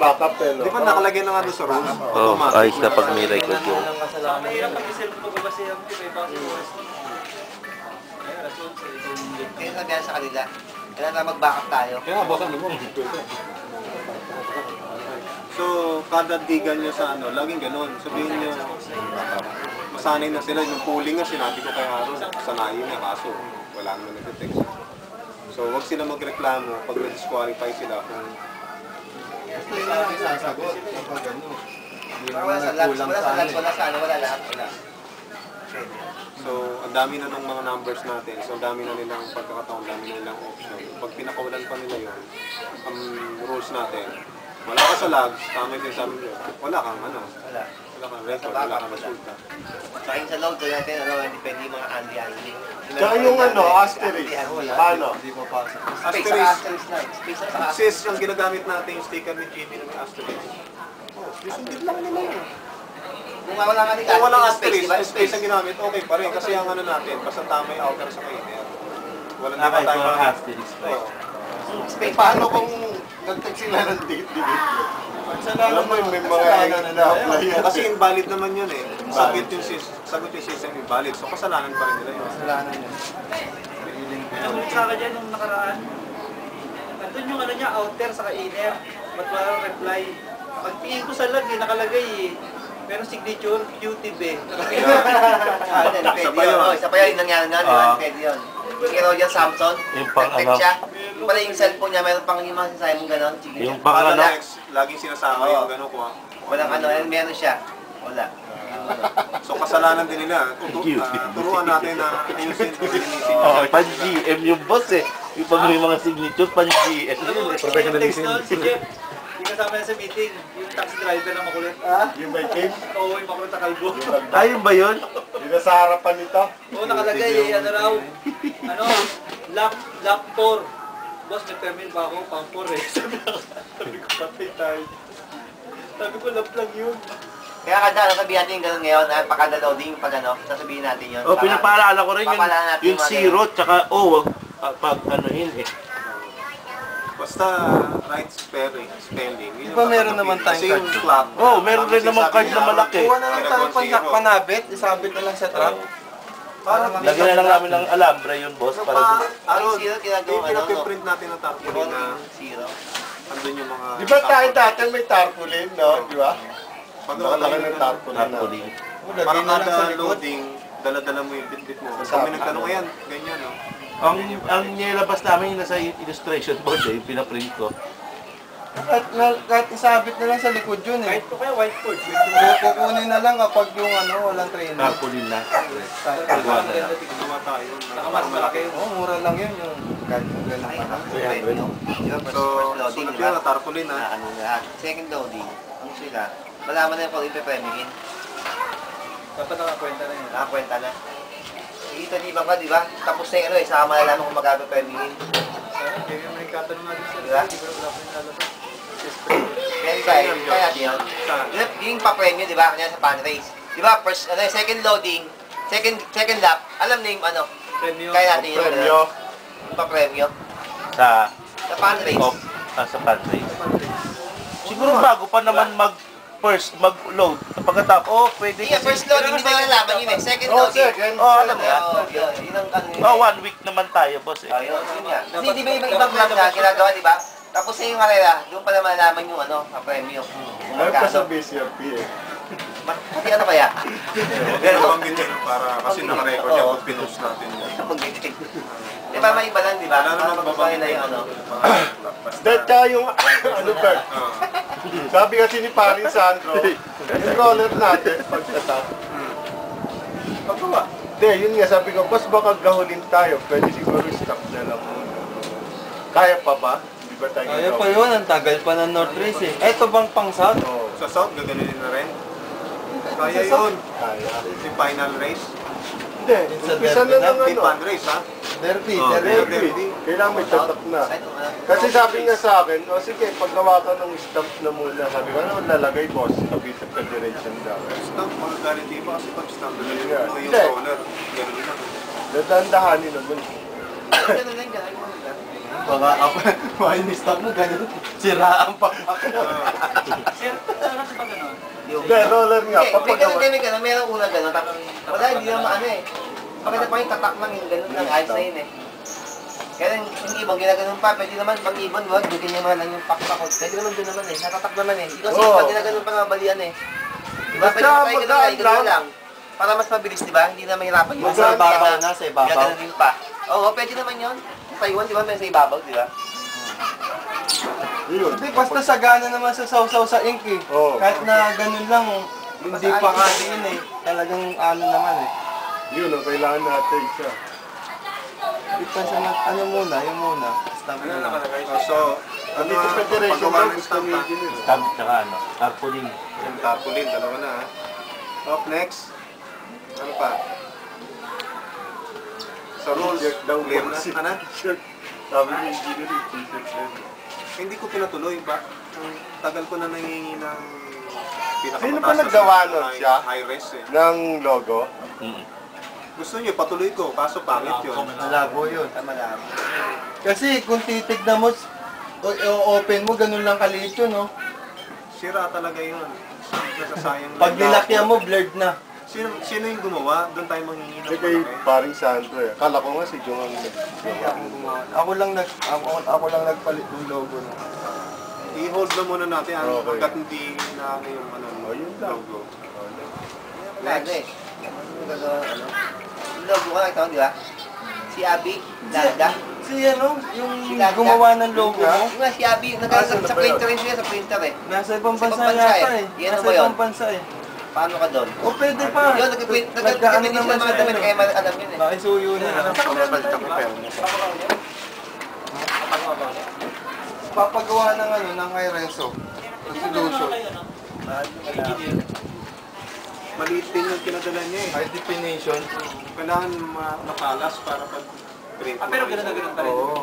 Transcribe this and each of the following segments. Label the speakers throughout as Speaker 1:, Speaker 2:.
Speaker 1: Backup eh, no?
Speaker 2: Di ba nakalagay na nga doon sa rules?
Speaker 3: Oh, ayos na pag may record yun.
Speaker 4: Kaya sabihan sa kanila, kailangan mag-backup tayo.
Speaker 2: Kaya baka naman. So, kada digan nyo sa ano, laging ganun. Sabihin nyo, masanay na sila. Yung pooling nga, sinabi ko kay Aaron, sanayin na kaso. Wala naman nag-text. So, wag sila magreklamo pag na-disqualify sila kung
Speaker 1: Gusto nila ang sasagot kapag ano.
Speaker 4: Wala sa lunch, wala lahat.
Speaker 2: so, ang dami na ng mga numbers natin. So, ang dami na nilang pagkakataon, ang dami na nilang option. Pag pinakawalan pa nila yun, ang rules natin, wala ka sa logs, tama yung sabi nyo, wala kang ano,
Speaker 4: Wala.
Speaker 2: wala kang record, wala kang resulta.
Speaker 4: Sa akin sa load, doon natin, hindi pwede yung mga handling.
Speaker 1: Tsaka yung ano, asterisk. Paano?
Speaker 4: Hindi mo pa. Space,
Speaker 2: Asterisk.
Speaker 4: asterisk lang. Space sa asterisk.
Speaker 2: Sis, yung ginagamit natin yung sticker ni Jimmy na may asterisk. Oh, disundit lang nila yun.
Speaker 4: Kung wala nga
Speaker 2: Kung walang asterisk,
Speaker 4: diba?
Speaker 2: space ang ginamit, okay pa rin. Kasi ang ano natin, basta tama yung outer sa kainer. Walang di ba
Speaker 3: Nakay
Speaker 2: tayo
Speaker 3: ko ang
Speaker 2: mga...
Speaker 3: asterisk pa.
Speaker 2: Oh.
Speaker 4: Space.
Speaker 1: Paano kung nag-text sila ng date? Alam mo yung may mga na-apply yan.
Speaker 2: Kasi invalid naman yun eh. Sagot yung system invalid. So kasalanan pa rin nila yun.
Speaker 4: Kasalanan yun.
Speaker 5: Nagulit sa akin dyan nung nakaraan. Nandun yung ano niya, outer sa inner. Ba't walang reply? Pagtingin ko sa lag, nakalagay eh. Pero signature, QTB.
Speaker 4: Isa pa yun. Isa pa yun, nangyari na. Pwede yun. Si Roger Samson,
Speaker 3: Yung pang
Speaker 4: nag-text
Speaker 3: ano.
Speaker 4: siya. Yung pala yung cellphone niya, mayroon pang yung mga sinasabi mong gano'n.
Speaker 3: Yung pang
Speaker 2: Paano
Speaker 3: ano,
Speaker 2: next? Laging sinasama yung gano'n ko ah.
Speaker 4: Walang ano, meron siya. Wala.
Speaker 2: So kasalanan din nila. Turuan natin na ayusin kung linisin.
Speaker 3: oh, pan-GM yung boss eh. Yung pag may mga signature, pan-GM.
Speaker 5: Text doon si Jeff. Yung kasama niya sa meeting. Yung taxi driver na makulit.
Speaker 1: Yung may cave,
Speaker 5: Oo, yung makulit na kalbo.
Speaker 3: Ayun ba yun?
Speaker 1: yung nasa harapan nito.
Speaker 5: Oo, nakalagay eh. Ano raw? Ano? Lap 4. Boss, may termin ba ako? Pang 4 eh. Sabi ko, patay tayo. Sabi ko, lap lang yun.
Speaker 4: Kaya kada sabihin natin yung gano'n ngayon, pakada loading, pag ano, sasabihin natin yun.
Speaker 3: Oh, pinapaalala ko rin
Speaker 4: Papaalala natin
Speaker 3: yung
Speaker 4: mga
Speaker 3: zero, tsaka wag pag anuhin eh.
Speaker 2: Basta right spelling.
Speaker 6: Di ba meron naman tayong
Speaker 2: Kasi yung
Speaker 6: card?
Speaker 2: clock.
Speaker 3: Oh, meron rin namang card na malaki.
Speaker 6: Kuha na lang tayo panabit, isabit na lang sa truck.
Speaker 3: Lagyan na lang namin ng alambre yun, boss. Para
Speaker 4: Ang zero, ginagawa ano,
Speaker 2: Pinapiprint natin ang tarpaulin na
Speaker 4: zero.
Speaker 2: andun yung mga...
Speaker 1: Di ba tayo dati may tarpaulin, no? Di ba?
Speaker 2: Pag
Speaker 1: Nakalagay ng tarpaulin na.
Speaker 3: tarpaulin.
Speaker 2: Parang kada loading, dala-dala mo yung bitbit mo. Kung may nagtanong yan, ganyan no?
Speaker 3: Ang nilabas namin yung nasa illustration board eh, yung pinaprint ko.
Speaker 6: Kahit isabit na lang sa likod yun eh.
Speaker 5: Kahit po kaya whiteboard.
Speaker 6: Kukunin na lang kapag yung ano, walang trainer.
Speaker 3: Tarpaulin na.
Speaker 2: Gawa tayo.
Speaker 5: Nakamas malaki yun.
Speaker 6: Oo, mura lang yun yung kahit yung ganun pa lang.
Speaker 3: 300.
Speaker 2: So, sunod yun na tarpaulin ha.
Speaker 4: Ano lahat. Second loading, ano sila, malaman na yung kung ipe-premingin.
Speaker 5: Dapat nakakwenta na yun.
Speaker 4: Nakakwenta na. Kita di ba di ba? Tapos na yung ano eh, saka malalaman kung magagapremingin.
Speaker 5: Sana, kaya may katanong nga din sila.
Speaker 4: Diba?
Speaker 5: Hindi ko na wala ko yung lalabas.
Speaker 4: Kaya natin yun. Yung pa-premyo, di ba? Kanya sa pan race. Di ba? First, ano, second loading, second lap, alam na yung ano.
Speaker 5: Premyo.
Speaker 4: Kaya natin yun.
Speaker 1: Premyo.
Speaker 4: Yung pa-premyo.
Speaker 3: Sa
Speaker 4: Sa pan race.
Speaker 3: sa pantry. Siguro bago pa naman mag-load. Pagkatapos, pwede
Speaker 4: Hindi, first loading, hindi na nalaman yun eh. Second loading.
Speaker 1: second.
Speaker 3: Alam mo yan.
Speaker 4: Yun ang ano yun.
Speaker 3: 1 week naman tayo, boss eh.
Speaker 4: Ayun, yun nga. Kasi di ba ibang vlog na ginagawa, di ba? Tapos sa yung karera, doon pa naman nalaman yung ano, pa-premyo. Kung
Speaker 1: Ay pa sa
Speaker 4: magkano.
Speaker 1: BCRP eh.
Speaker 4: Hindi ano kaya?
Speaker 2: Ganun bang ganyan para kasi naka-record yan pag pinost natin yan.
Speaker 4: Di ba may iba lang, di ba?
Speaker 2: Wala naman
Speaker 4: Para
Speaker 2: babangin
Speaker 4: na yung ano.
Speaker 1: Dahil kaya yung, ano ba? Sabi kasi ni Parin Sandro, yung roller natin, pagkatap.
Speaker 2: Pagkawa.
Speaker 1: Hindi, yun nga, sabi ko, boss, baka gahulin tayo. Pwede siguro stop na lang muna. Kaya pa ba? Di ba tayo
Speaker 6: Kaya pa yun, ang tagal pa ng North Race eh. Eto bang pang South?
Speaker 1: Oo,
Speaker 2: Sa South, gagalinin na rin. Kaya
Speaker 6: Sa South?
Speaker 2: yun.
Speaker 1: kaya.
Speaker 2: Si final race.
Speaker 1: Hindi,
Speaker 6: Sa
Speaker 1: umpisa
Speaker 6: derby
Speaker 1: na ng
Speaker 2: Di
Speaker 1: ano.
Speaker 2: fan race ha.
Speaker 6: Derby,
Speaker 2: Oh,
Speaker 6: derby.
Speaker 1: Derby. Kailangan may tatak na. Kasi sabi niya sa akin, o sige, paggawa ka ng stop na muna. Sabi ko, ano lalagay, boss? Kapitan ka direction daw.
Speaker 2: Stop, mga guarantee pa kasi pag stop na
Speaker 1: Yeah.
Speaker 2: yung
Speaker 1: Hindi.
Speaker 2: roller. Ganun lang.
Speaker 1: Dadandahanin naman.
Speaker 4: Ganun lang, ganun lang.
Speaker 6: Baka ako, mahal ni stop mo, ganun. Siraan pa ako.
Speaker 1: Hindi, roller nga.
Speaker 4: May
Speaker 1: Papagawa.
Speaker 4: ganun, meron una ganun. Tapos, wala, hindi naman ano eh. Pakita pa yung tatak lang yung ganun lang, ayos na yun eh. Kaya yung ibang ginaganon pa, pwede naman pag ibon, wag, bigyan niya lang yung pakpakod. Pwede naman doon naman eh, natatak naman eh. Ikaw kasi pag ginaganon pa nga balian eh. Diba, pwede
Speaker 1: Basta
Speaker 4: pa ganun lang. Para mas mabilis, diba? Hindi na mahirapan yung
Speaker 6: Sa ibabaw na, sa ibabaw.
Speaker 4: Gaganunin pa. Oo, pwede naman yun. Sa Taiwan, diba, may sa ibabaw, diba?
Speaker 1: Yun.
Speaker 6: Hindi, basta sagana naman sa sausaw sa ink eh.
Speaker 1: Oo.
Speaker 6: Kahit na ganun lang, hindi pa kasi yun eh. Talagang ano naman eh.
Speaker 1: Yun ang kailangan natin siya.
Speaker 6: Dito sa ano muna, yung muna. Stamp
Speaker 2: Ano
Speaker 6: na lang.
Speaker 2: nakalagay? So, ano
Speaker 1: Dito sa federation
Speaker 2: paggawa
Speaker 1: daw,
Speaker 2: ng
Speaker 1: gusto
Speaker 2: stamp
Speaker 1: ni
Speaker 2: ha?
Speaker 1: engineer.
Speaker 3: Stamp tsaka ano, tarpaulin.
Speaker 2: Yung tarpaulin, dalawa na ha. Up next. Ano pa? Sa rules,
Speaker 1: T-shirt daw
Speaker 2: clear na.
Speaker 1: po.
Speaker 2: Ano?
Speaker 1: T-shirt. Sabi ni engineer, t-shirt lang.
Speaker 2: Hindi ko pinatuloy ba? Ang tagal ko na nangingi ng pinakamataas
Speaker 1: Sino pa
Speaker 2: na
Speaker 1: naggawa
Speaker 2: sa
Speaker 1: nun siya?
Speaker 2: high res eh.
Speaker 1: Ng logo.
Speaker 2: Gusto niyo, patuloy ko. Kaso pangit yun.
Speaker 6: Malabo yun.
Speaker 4: Malabo.
Speaker 6: Kasi kung titignan mo, open mo, ganun lang kaliit yun, no?
Speaker 2: Sira talaga yun. Nasasayang
Speaker 6: Pag nilakyan mo, blurred na.
Speaker 2: Sino yung gumawa? Doon tayo manghingi ng
Speaker 1: Hindi kay
Speaker 2: palaki.
Speaker 1: paring Sandro eh. Akala ko nga si Jung ang naggawa.
Speaker 6: Ako lang nagpalit ng logo na.
Speaker 2: I-hold na muna natin
Speaker 1: Okay.
Speaker 2: hanggat hindi na ano yung ano,
Speaker 1: Oh, yun lang.
Speaker 2: logo.
Speaker 4: Next. Ano? Yung logo ka, ito, di ba? Si Abby, Lada.
Speaker 6: Si ano, yung
Speaker 4: Si Lada.
Speaker 6: gumawa ng logo mo,
Speaker 4: Yung nga, si Abby, nagkaroon sa printer rin siya, sa printer eh.
Speaker 6: nasa ibang
Speaker 4: Sa
Speaker 6: bansa
Speaker 4: ibang bansa
Speaker 6: yata
Speaker 4: eh.
Speaker 6: eh.
Speaker 4: Yan
Speaker 6: Nasa
Speaker 4: ba yun?
Speaker 6: ibang bansa eh.
Speaker 4: Paano ka doon?
Speaker 6: O pwede pa.
Speaker 4: Yun, nagkakabit
Speaker 6: Nagkaano
Speaker 4: sila
Speaker 6: naman
Speaker 4: mga
Speaker 6: siya,
Speaker 4: damit, kaya alam yun eh.
Speaker 6: Nakisuyo na. Papagawa ng ano, ng high reso. Resolution.
Speaker 2: Maliit din yung pinadala niya eh.
Speaker 6: High definition.
Speaker 2: Kailangan mapalas para pag print.
Speaker 5: Pero gano'n na gano'n pa rin.
Speaker 6: Oo.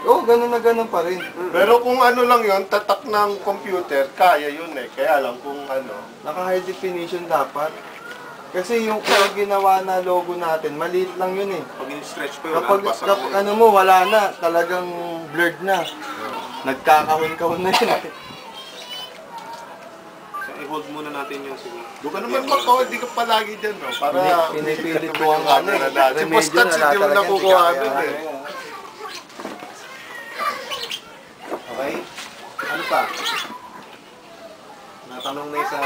Speaker 6: Oo, ganun na ganun pa rin.
Speaker 1: Pero kung ano lang yun, tatak ng computer, kaya yun eh. Kaya lang kung ano.
Speaker 6: Naka-high definition dapat. Kasi yung ginawa na logo natin, maliit lang yun eh.
Speaker 2: Pag in-stretch ko yun,
Speaker 6: Kapag
Speaker 2: alpas ako.
Speaker 6: ano mo, wala na. Talagang blurred na. Nagkakahon-kahon na yun eh.
Speaker 2: So, i-hold muna natin yung siguro.
Speaker 1: Doon ka naman makaw, hindi ka palagi dyan, no? Para
Speaker 6: Pinipilit ko ang ano eh.
Speaker 1: Si
Speaker 6: Remedyo
Speaker 1: Postat,
Speaker 6: na
Speaker 1: hindi mo
Speaker 6: talaga,
Speaker 1: nakukuha
Speaker 6: hindi
Speaker 1: nun
Speaker 6: kaya.
Speaker 1: eh.
Speaker 2: Okay? Ano pa? Natanong na yung sa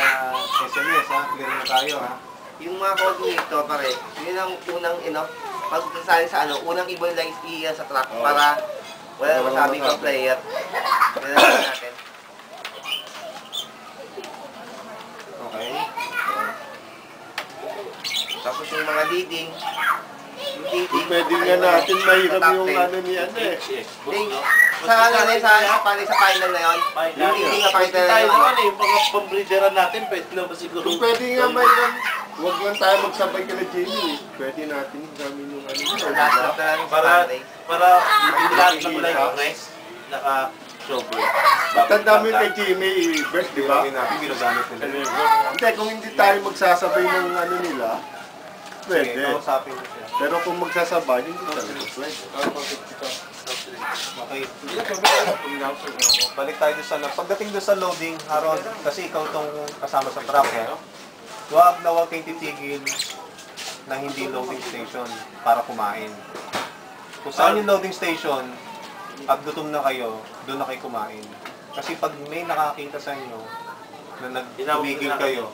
Speaker 2: SMS ha? Clear na tayo ha?
Speaker 4: Yung mga code nito, pare, yun ang unang, pag sasali sa ano, unang ibon lang iyan sa track para wala naman sabing ka player. Yan natin natin.
Speaker 2: Okay.
Speaker 4: Tapos yung mga leading, yung leading,
Speaker 1: Pwede nga natin mahirap yung ano ni ano eh.
Speaker 4: Ding, sa ano na sa final na yun, yung leading na pakita na
Speaker 3: Tayo
Speaker 4: yun.
Speaker 3: naman eh, yung mga pambreederan natin, pwede naman siguro.
Speaker 1: Kung pwede nga mahirap, huwag lang tayo magsabay ka na Jamie eh. Pwede natin gawin yung ano yun.
Speaker 4: Last lap na lang sa
Speaker 3: Para,
Speaker 4: Sunday.
Speaker 3: para yung lahat ng live press, naka-show.
Speaker 1: Tanda mo yung kay Jamie i-birth, di ba?
Speaker 2: Gawin natin, ginagamit nila.
Speaker 1: Hindi, kung hindi tayo magsasabay ng ano nila,
Speaker 2: Sige,
Speaker 1: pwede.
Speaker 2: kausapin mo siya.
Speaker 1: Pero kung magsasabay, hindi talaga pwede.
Speaker 2: Okay. Balik tayo doon sa, pagdating doon sa loading, Harold, kasi ikaw itong kasama sa truck eh. Huwag na huwag kayong titigil na hindi loading station para kumain. Kung saan yung loading station, pag gutom na kayo, doon na kayo kumain. Kasi pag may nakakita sa inyo na nagtumigil kayo,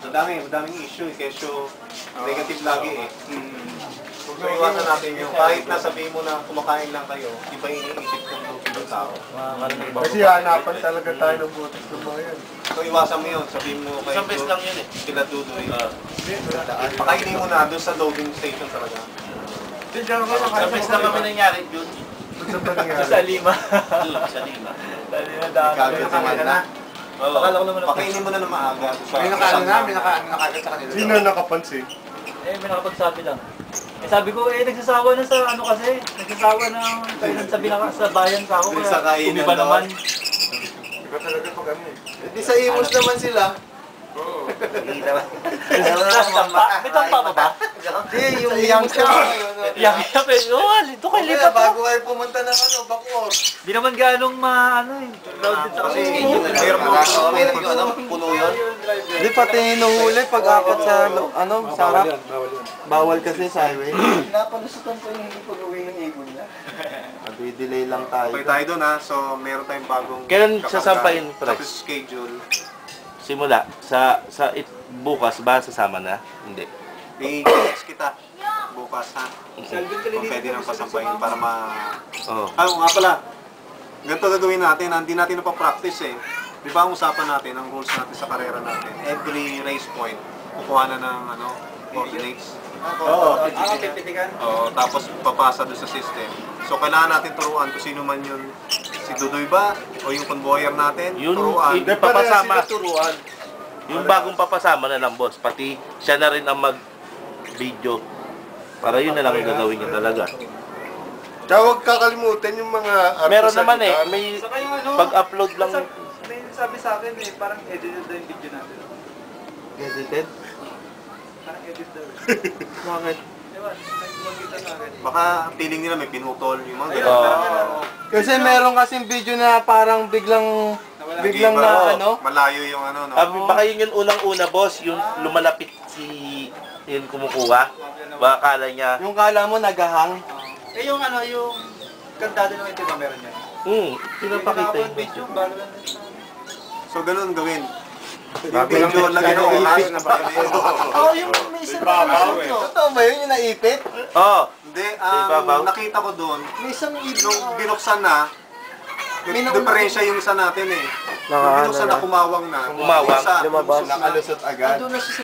Speaker 2: madaming issue eh, kesyo negative lagi eh. So iwasan natin yung kahit na sabihin mo na kumakain lang kayo, iba yung iniisip ng tao.
Speaker 1: Kasi hanapan talaga tayo ng butis ng mga yan.
Speaker 2: So iwasan mo yun, sabihin mo kay
Speaker 3: Isang beses lang yun eh.
Speaker 2: sila Dudoy. Pakainin mo na doon sa loading station talaga.
Speaker 3: Isang beses lang kami nangyari yun.
Speaker 5: Sa Lima.
Speaker 3: Sa Lima.
Speaker 2: Kagad naman na.
Speaker 3: Oo.
Speaker 2: Pakainin mo na ng maaga.
Speaker 6: May nakaano na, may nakaano na kagad sa kanila.
Speaker 1: Sino nakapansin?
Speaker 5: Eh, may nakapagsabi lang. Eh, sabi ko, nagsasawa na sa ano kasi, nagsasawa na kailan sa bayan sa ako,
Speaker 2: Sa
Speaker 5: kaya
Speaker 2: kainan
Speaker 5: umiba
Speaker 2: daw.
Speaker 5: naman.
Speaker 1: Iba talaga pag ano eh.
Speaker 6: Di sa imos naman sila.
Speaker 4: Hindi naman.
Speaker 5: May tampa pa ba?
Speaker 6: Di, yung young siya.
Speaker 5: Yang ito kay
Speaker 6: Kaya
Speaker 5: lipat
Speaker 6: bago
Speaker 5: to.
Speaker 6: kayo pumunta ng ano, Bacoor.
Speaker 5: Di naman ganong crowded sa
Speaker 2: Kasi
Speaker 5: kasi.
Speaker 2: mayroon mo
Speaker 4: May nag-ano, puno yun.
Speaker 5: driver.
Speaker 6: Hindi pati hinuhuli pag apat sa sa harap. Bawal kasi sa highway.
Speaker 4: Napalusutan po yung hindi pag-uwi ng ibon niya.
Speaker 6: Delay lang tayo.
Speaker 2: Okay tayo doon ha. So, meron tayong bagong...
Speaker 3: Kailan
Speaker 2: kakanta.
Speaker 3: sasampayin, Pre?
Speaker 2: Tapos schedule.
Speaker 3: Simula, bukas ba sasama na? Hindi.
Speaker 2: I-text kita bukas ha. Kung pwede nang pasampayin para ma...
Speaker 3: Oo.
Speaker 2: Oo nga pala. Ganito gagawin natin. Hindi natin napapractice eh. Di ba ang usapan natin, ang rules natin sa karera natin? Every race point, kukuha na ng coordinates.
Speaker 5: Oo. Pipitikan.
Speaker 2: Oo, tapos papasa doon sa system. So kailangan natin turuan kung sino man yun. Si Dudoy ba? O yung convoyer natin?
Speaker 3: Yun,
Speaker 2: turuan.
Speaker 3: yung papasama.
Speaker 1: turuan.
Speaker 3: Yung bagong papasama na ng boss, pati siya na rin ang mag-video. Para yun na lang ang gagawin niya talaga.
Speaker 1: Tsaka huwag kakalimutan yung mga
Speaker 3: Meron naman eh,
Speaker 1: artisan.
Speaker 3: may
Speaker 5: Saka yung
Speaker 3: pag-upload lang.
Speaker 5: May sabi sa akin eh, parang edited daw yung video natin.
Speaker 6: Edited?
Speaker 5: Parang edit daw.
Speaker 6: Bakit?
Speaker 5: Ewan, nagmagkita sa akin.
Speaker 2: Baka feeling nila may pinutol yung mga
Speaker 5: Ayun,
Speaker 2: ganun.
Speaker 5: parang ano,
Speaker 6: Kasi meron kasing video na parang biglang
Speaker 2: Hindi
Speaker 6: na
Speaker 2: ba, malayo yung no?
Speaker 3: Baka yun yung unang-una boss, yung lumalapit yung kumukuha. Baka akala niya,
Speaker 6: yung kala mo nagahang.
Speaker 5: eh yung yung kantado ng itim meron yan.
Speaker 3: pinapakita
Speaker 5: Yung
Speaker 3: yun.
Speaker 5: video, bago lang.
Speaker 2: So ganun gawin. Yung
Speaker 1: Bago lang
Speaker 2: video lagi ng oras na ba?
Speaker 5: Yung may isang no?
Speaker 6: Totoo ba yun yung naipit?
Speaker 3: Oo.
Speaker 2: Hindi,
Speaker 3: ibabaw?
Speaker 2: nakita ko doon,
Speaker 5: May isang
Speaker 2: nung binuksan na, diferensya yung isa natin eh. Nung binuksan na kumawang na,
Speaker 3: Kumawang,
Speaker 2: yung isa,
Speaker 6: Lumabas,
Speaker 2: lumusot na.
Speaker 6: nakalusot agad.
Speaker 5: Doon na siya sa